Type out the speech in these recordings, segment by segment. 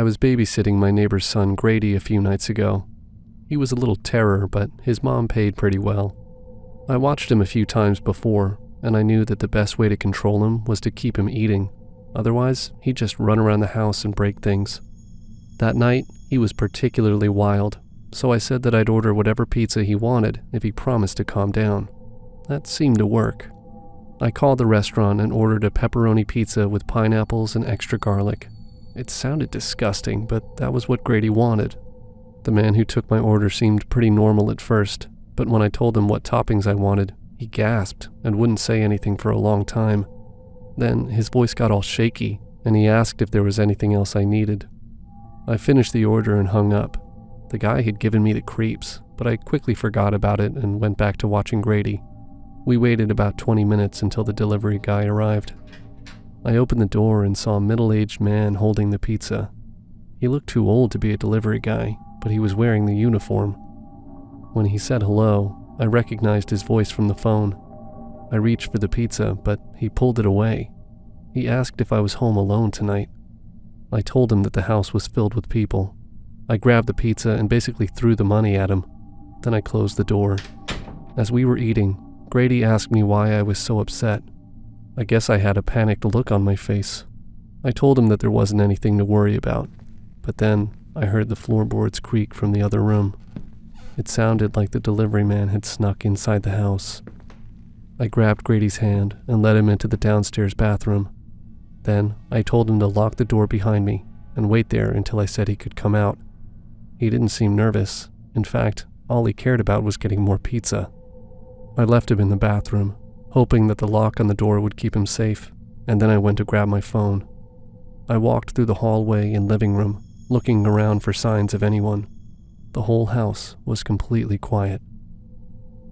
I was babysitting my neighbor's son Grady a few nights ago. He was a little terror, but his mom paid pretty well. I watched him a few times before, and I knew that the best way to control him was to keep him eating. Otherwise, he'd just run around the house and break things. That night, he was particularly wild, so I said that I'd order whatever pizza he wanted if he promised to calm down. That seemed to work. I called the restaurant and ordered a pepperoni pizza with pineapples and extra garlic. It sounded disgusting, but that was what Grady wanted. The man who took my order seemed pretty normal at first, but when I told him what toppings I wanted, he gasped and wouldn't say anything for a long time. Then his voice got all shaky, and he asked if there was anything else I needed. I finished the order and hung up. The guy had given me the creeps, but I quickly forgot about it and went back to watching Grady. We waited about 20 minutes until the delivery guy arrived. I opened the door and saw a middle-aged man holding the pizza. He looked too old to be a delivery guy, but he was wearing the uniform. When he said hello, I recognized his voice from the phone. I reached for the pizza, but he pulled it away. He asked if I was home alone tonight. I told him that the house was filled with people. I grabbed the pizza and basically threw the money at him. Then I closed the door. As we were eating, Grady asked me why I was so upset. I guess I had a panicked look on my face. I told him that there wasn't anything to worry about, but then I heard the floorboards creak from the other room. It sounded like the delivery man had snuck inside the house. I grabbed Grady's hand and led him into the downstairs bathroom. Then I told him to lock the door behind me and wait there until I said he could come out. He didn't seem nervous. In fact, all he cared about was getting more pizza. I left him in the bathroom, hoping that the lock on the door would keep him safe, and then I went to grab my phone. I walked through the hallway and living room, looking around for signs of anyone. The whole house was completely quiet.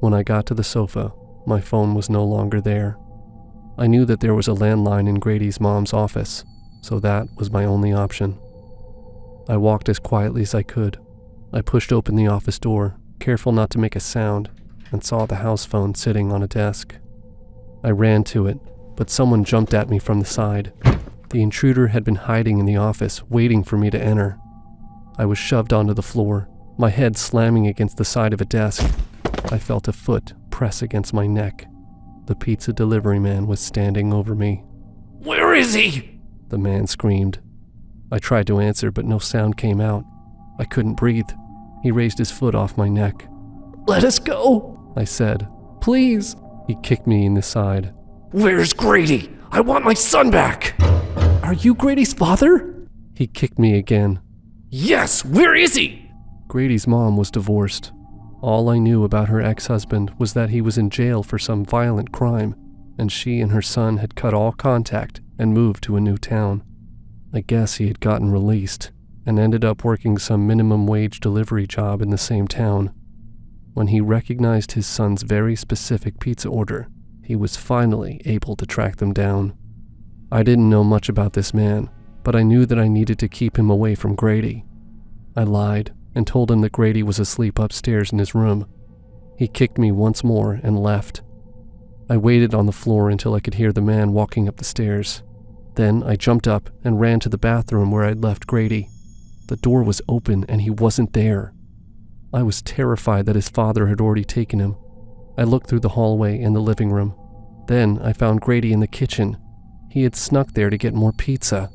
When I got to the sofa, my phone was no longer there. I knew that there was a landline in Grady's mom's office, so that was my only option. I walked as quietly as I could. I pushed open the office door, careful not to make a sound, and saw the house phone sitting on a desk. I ran to it, but someone jumped at me from the side. The intruder had been hiding in the office, waiting for me to enter. I was shoved onto the floor, my head slamming against the side of a desk. I felt a foot press against my neck. The pizza delivery man was standing over me. "Where is he?" the man screamed. I tried to answer, but no sound came out. I couldn't breathe. He raised his foot off my neck. "Let us go," I said. "Please." He kicked me in the side. "Where's Grady? I want my son back." "Are you Grady's father?" He kicked me again. "Yes, where is he?" Grady's mom was divorced. All I knew about her ex-husband was that he was in jail for some violent crime, and she and her son had cut all contact and moved to a new town. I guess he had gotten released and ended up working some minimum wage delivery job in the same town. When he recognized his son's very specific pizza order, he was finally able to track them down. I didn't know much about this man, but I knew that I needed to keep him away from Grady. I lied and told him that Grady was asleep upstairs in his room. He kicked me once more and left. I waited on the floor until I could hear the man walking up the stairs. Then I jumped up and ran to the bathroom where I'd left Grady. The door was open and he wasn't there. I was terrified that his father had already taken him. I looked through the hallway and the living room. Then I found Grady in the kitchen. He had snuck there to get more pizza.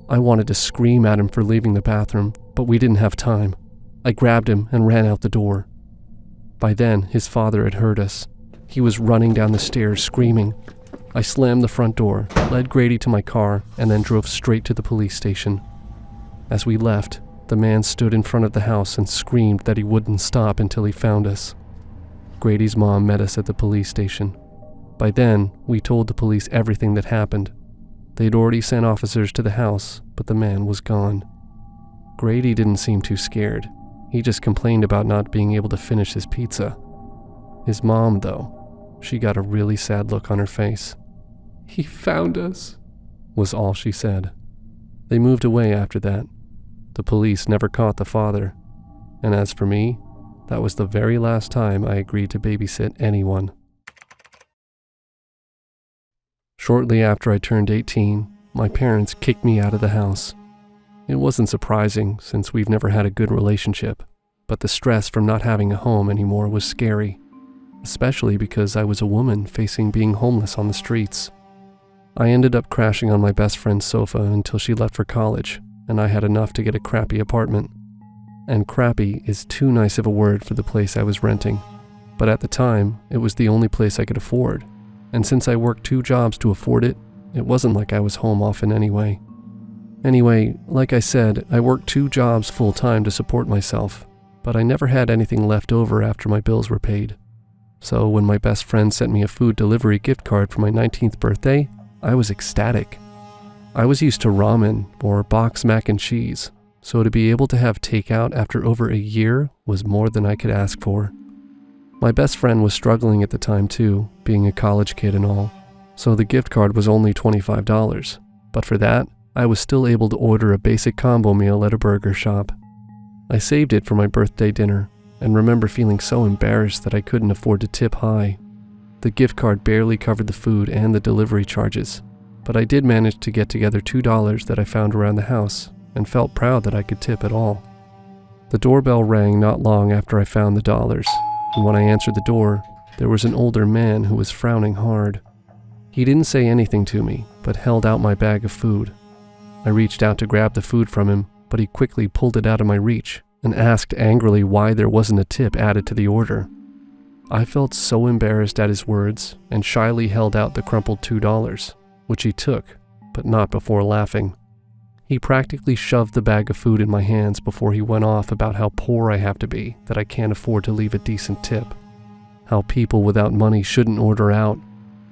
I wanted to scream at him for leaving the bathroom, but we didn't have time. I grabbed him and ran out the door. By then, his father had heard us. He was running down the stairs screaming. I slammed the front door, led Grady to my car, and then drove straight to the police station. As we left, the man stood in front of the house and screamed that he wouldn't stop until he found us. Grady's mom met us at the police station. By then, we told the police everything that happened. They'd already sent officers to the house, but the man was gone. Grady didn't seem too scared. He just complained about not being able to finish his pizza. His mom, though, she got a really sad look on her face. "He found us," was all she said. They moved away after that. The police never caught the father. And as for me, that was the very last time I agreed to babysit anyone. Shortly after I turned 18, my parents kicked me out of the house. It wasn't surprising since we've never had a good relationship, but the stress from not having a home anymore was scary, especially because I was a woman facing being homeless on the streets. I ended up crashing on my best friend's sofa until she left for college, and I had enough to get a crappy apartment. And crappy is too nice of a word for the place I was renting, but at the time, it was the only place I could afford, and since I worked 2 jobs to afford it, it wasn't like I was home often anyway. Anyway, like I said, I worked 2 jobs full-time to support myself, but I never had anything left over after my bills were paid. So when my best friend sent me a food delivery gift card for my 19th birthday, I was ecstatic. I was used to ramen or boxed mac and cheese, so to be able to have takeout after over a year was more than I could ask for. My best friend was struggling at the time too, being a college kid and all, so the gift card was only $25, but for that, I was still able to order a basic combo meal at a burger shop. I saved it for my birthday dinner, and remember feeling so embarrassed that I couldn't afford to tip high. The gift card barely covered the food and the delivery charges, but I did manage to get together $2 that I found around the house, and felt proud that I could tip at all. The doorbell rang not long after I found the dollars, and when I answered the door, there was an older man who was frowning hard. He didn't say anything to me, but held out my bag of food. I reached out to grab the food from him, but he quickly pulled it out of my reach and asked angrily why there wasn't a tip added to the order. I felt so embarrassed at his words and shyly held out the crumpled $2, which he took, but not before laughing. He practically shoved the bag of food in my hands before he went off about how poor I have to be that I can't afford to leave a decent tip, how people without money shouldn't order out,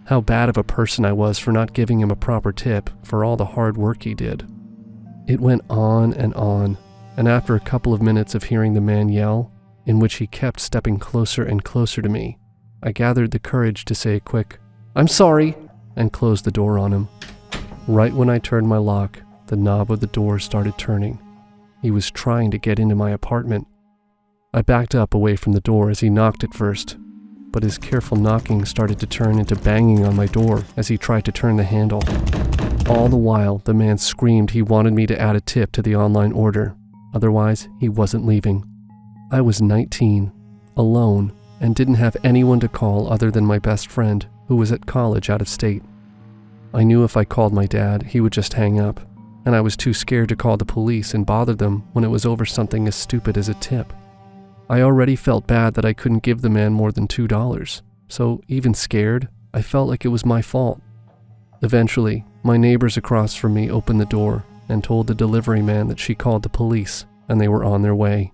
how bad of a person I was for not giving him a proper tip for all the hard work he did. It went on, and after a couple of minutes of hearing the man yell, in which he kept stepping closer and closer to me, I gathered the courage to say a quick, "I'm sorry," and closed the door on him. Right when I turned my lock, the knob of the door started turning. He was trying to get into my apartment. I backed up away from the door as he knocked at first, but his careful knocking started to turn into banging on my door as he tried to turn the handle. All the while, the man screamed he wanted me to add a tip to the online order, otherwise he wasn't leaving. I was 19, alone, and didn't have anyone to call other than my best friend, who was at college out of state. I knew if I called my dad, he would just hang up, and I was too scared to call the police and bother them when it was over something as stupid as a tip. I already felt bad that I couldn't give the man more than $2, so even scared, I felt like it was my fault. Eventually, my neighbors across from me opened the door and told the delivery man that she called the police and they were on their way.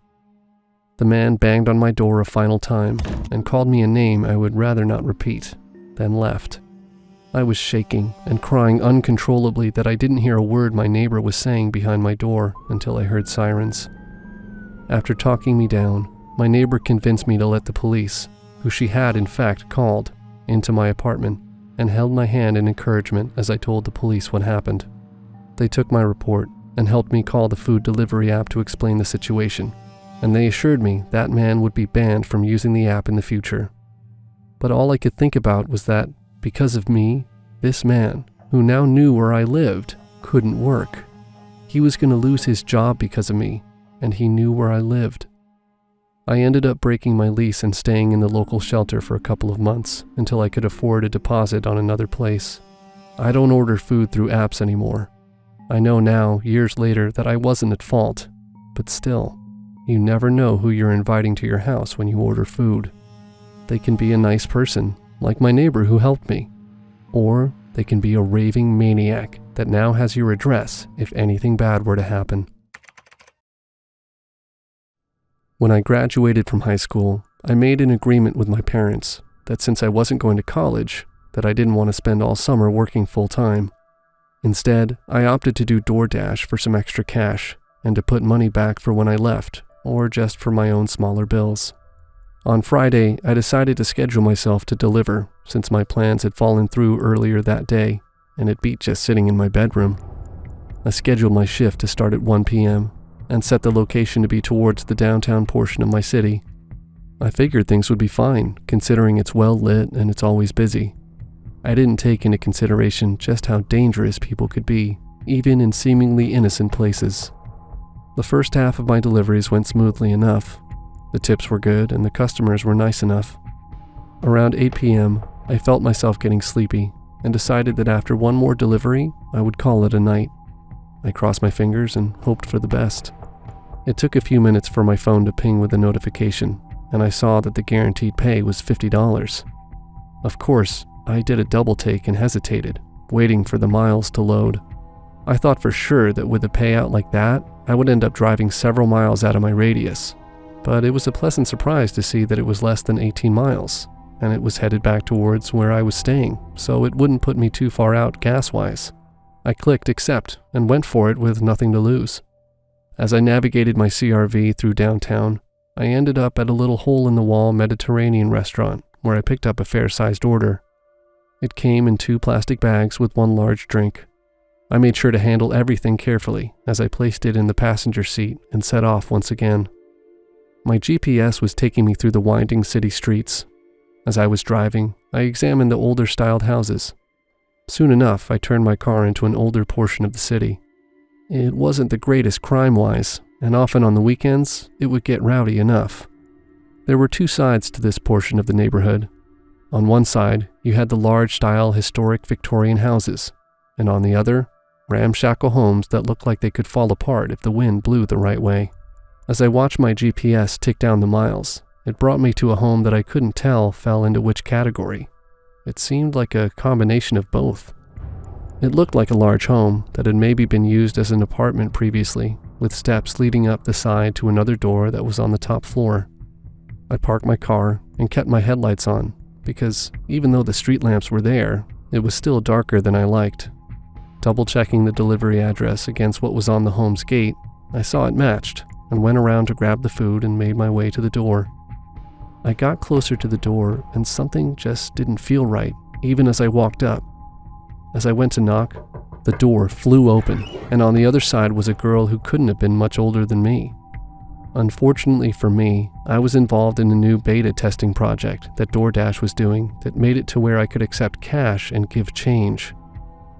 The man banged on my door a final time and called me a name I would rather not repeat, then left. I was shaking and crying uncontrollably that I didn't hear a word my neighbor was saying behind my door until I heard sirens. After talking me down, my neighbor convinced me to let the police, who she had in fact called, into my apartment and held my hand in encouragement as I told the police what happened. They took my report and helped me call the food delivery app to explain the situation, and they assured me that man would be banned from using the app in the future. But all I could think about was that, because of me, this man, who now knew where I lived, couldn't work. He was going to lose his job because of me, and he knew where I lived. I ended up breaking my lease and staying in the local shelter for a couple of months until I could afford a deposit on another place. I don't order food through apps anymore. I know now, years later, that I wasn't at fault, but still, you never know who you're inviting to your house when you order food. They can be a nice person, like my neighbor who helped me, or they can be a raving maniac that now has your address if anything bad were to happen. When I graduated from high school, I made an agreement with my parents that since I wasn't going to college, that I didn't want to spend all summer working full-time. Instead, I opted to do DoorDash for some extra cash and to put money back for when I left, or just for my own smaller bills. On Friday, I decided to schedule myself to deliver since my plans had fallen through earlier that day, and it beat just sitting in my bedroom. I scheduled my shift to start at 1 p.m. and set the location to be towards the downtown portion of my city. I figured things would be fine, considering it's well lit and it's always busy. I didn't take into consideration just how dangerous people could be, even in seemingly innocent places. The first half of my deliveries went smoothly enough. The tips were good and the customers were nice enough. Around 8 p.m., I felt myself getting sleepy and decided that after one more delivery, I would call it a night. I crossed my fingers and hoped for the best. It took a few minutes for my phone to ping with a notification, and I saw that the guaranteed pay was $50. Of course, I did a double take and hesitated, waiting for the miles to load. I thought for sure that with a payout like that, I would end up driving several miles out of my radius, but it was a pleasant surprise to see that it was less than 18 miles, and it was headed back towards where I was staying, so it wouldn't put me too far out gas-wise. I clicked accept and went for it with nothing to lose. As I navigated my CRV through downtown, I ended up at a little hole-in-the-wall Mediterranean restaurant where I picked up a fair-sized order. It came in 2 plastic bags with 1 large drink. I made sure to handle everything carefully as I placed it in the passenger seat and set off once again. My GPS was taking me through the winding city streets. As I was driving, I examined the older-styled houses. Soon enough, I turned my car into an older portion of the city. It wasn't the greatest crime-wise, and often on the weekends, it would get rowdy enough. There were 2 sides to this portion of the neighborhood. On one side, you had the large-style historic Victorian houses, and on the other, ramshackle homes that looked like they could fall apart if the wind blew the right way. As I watched my GPS tick down the miles, it brought me to a home that I couldn't tell fell into which category. It seemed like a combination of both. It looked like a large home that had maybe been used as an apartment previously, with steps leading up the side to another door that was on the top floor. I parked my car and kept my headlights on, because even though the street lamps were there, it was still darker than I liked. Double-checking the delivery address against what was on the home's gate, I saw it matched and went around to grab the food and made my way to the door. I got closer to the door and something just didn't feel right, even as I walked up. As I went to knock, the door flew open, and on the other side was a girl who couldn't have been much older than me. Unfortunately for me, I was involved in a new beta testing project that DoorDash was doing that made it to where I could accept cash and give change.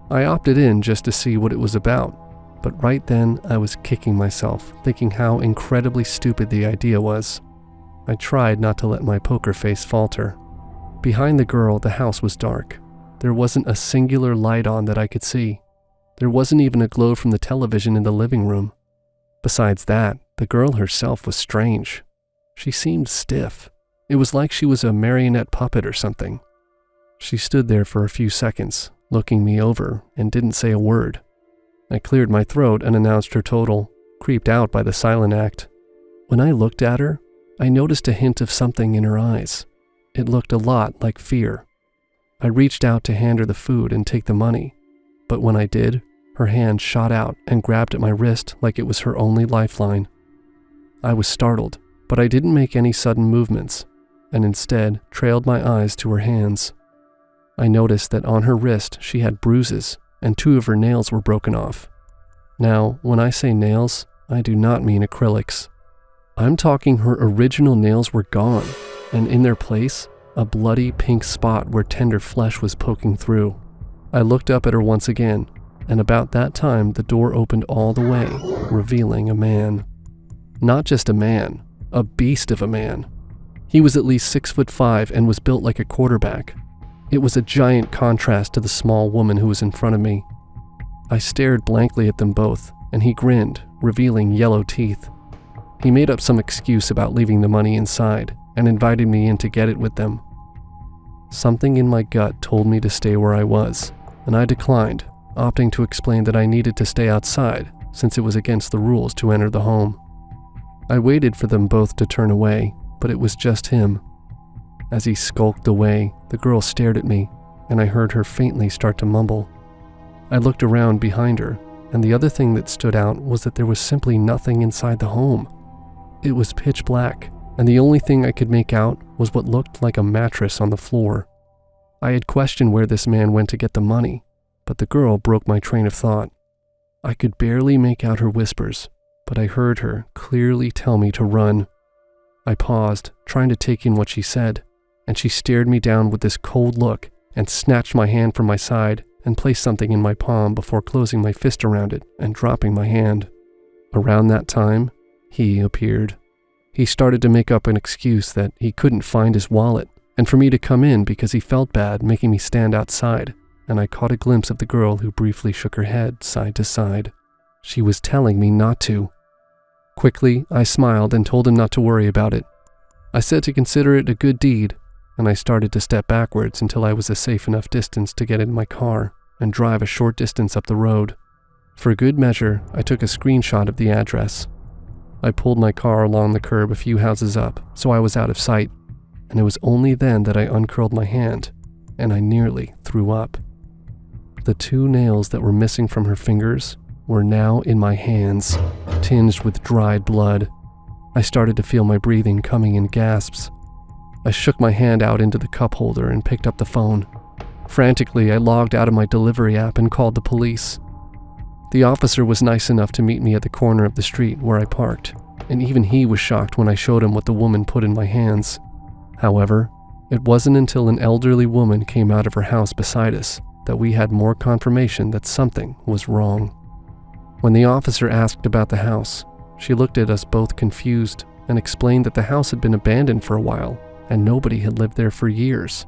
I opted in just to see what it was about, but right then I was kicking myself, thinking how incredibly stupid the idea was. I tried not to let my poker face falter. Behind the girl, the house was dark. There wasn't a singular light on that I could see. There wasn't even a glow from the television in the living room. Besides that, the girl herself was strange. She seemed stiff. It was like she was a marionette puppet or something. She stood there for a few seconds, looking me over, and didn't say a word. I cleared my throat and announced her total, creeped out by the silent act. When I looked at her, I noticed a hint of something in her eyes. It looked a lot like fear. I reached out to hand her the food and take the money, but when I did, her hand shot out and grabbed at my wrist like it was her only lifeline. I was startled, but I didn't make any sudden movements, and instead trailed my eyes to her hands. I noticed that on her wrist she had bruises, and 2 of her nails were broken off. Now, when I say nails, I do not mean acrylics. I'm talking her original nails were gone, and in their place, a bloody pink spot where tender flesh was poking through. I looked up at her once again, and about that time the door opened all the way, revealing a man. Not just a man, a beast of a man. He was at least 6'5" and was built like a quarterback. It was a giant contrast to the small woman who was in front of me. I stared blankly at them both, and he grinned, revealing yellow teeth. He made up some excuse about leaving the money inside and invited me in to get it with them. Something in my gut told me to stay where I was, and I declined, opting to explain that I needed to stay outside since it was against the rules to enter the home. I waited for them both to turn away, but it was just him. As he skulked away, the girl stared at me, and I heard her faintly start to mumble. I looked around behind her, and the other thing that stood out was that there was simply nothing inside the home. It was pitch black, and the only thing I could make out was what looked like a mattress on the floor. I had questioned where this man went to get the money, but the girl broke my train of thought. I could barely make out her whispers, but I heard her clearly tell me to run. I paused, trying to take in what she said, and she stared me down with this cold look and snatched my hand from my side and placed something in my palm before closing my fist around it and dropping my hand. Around that time, he appeared. He started to make up an excuse that he couldn't find his wallet, and for me to come in because he felt bad, making me stand outside, and I caught a glimpse of the girl who briefly shook her head side to side. She was telling me not to. Quickly, I smiled and told him not to worry about it. I said to consider it a good deed, and I started to step backwards until I was a safe enough distance to get in my car and drive a short distance up the road. For good measure, I took a screenshot of the address. I pulled my car along the curb a few houses up, so I was out of sight, and it was only then that I uncurled my hand, and I nearly threw up. The 2 nails that were missing from her fingers were now in my hands, tinged with dried blood. I started to feel my breathing coming in gasps. I shook my hand out into the cup holder and picked up the phone. Frantically, I logged out of my delivery app and called the police. The officer was nice enough to meet me at the corner of the street where I parked, and even he was shocked when I showed him what the woman put in my hands. However, it wasn't until an elderly woman came out of her house beside us that we had more confirmation that something was wrong. When the officer asked about the house, she looked at us both confused and explained that the house had been abandoned for a while and nobody had lived there for years.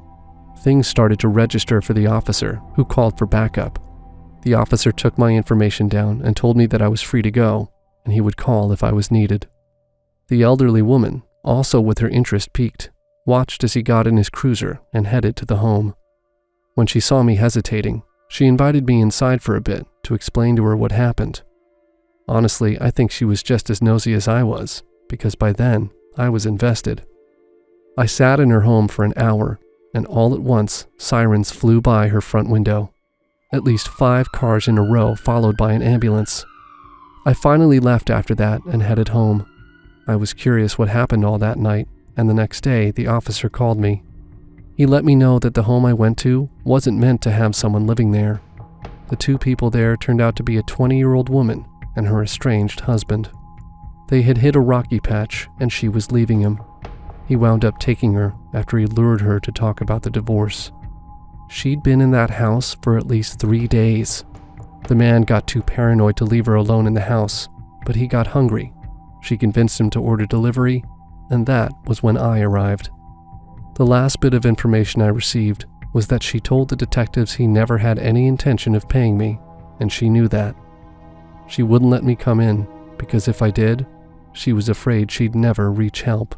Things started to register for the officer, who called for backup. The officer took my information down and told me that I was free to go, and he would call if I was needed. The elderly woman, also with her interest piqued, watched as he got in his cruiser and headed to the home. When she saw me hesitating, she invited me inside for a bit to explain to her what happened. Honestly, I think she was just as nosy as I was, because by then, I was invested. I sat in her home for an hour, and all at once, sirens flew by her front window. At least 5 cars in a row, followed by an ambulance. I finally left after that and headed home. I was curious what happened all that night, and the next day, the officer called me. He let me know that the home I went to wasn't meant to have someone living there. The 2 people there turned out to be a 20-year-old woman and her estranged husband. They had hit a rocky patch, and she was leaving him. He wound up taking her after he lured her to talk about the divorce. She'd been in that house for at least 3 days. The man got too paranoid to leave her alone in the house, but he got hungry. She convinced him to order delivery, and that was when I arrived. The last bit of information I received was that she told the detectives he never had any intention of paying me, and she knew that. She wouldn't let me come in, because if I did, she was afraid she'd never reach help.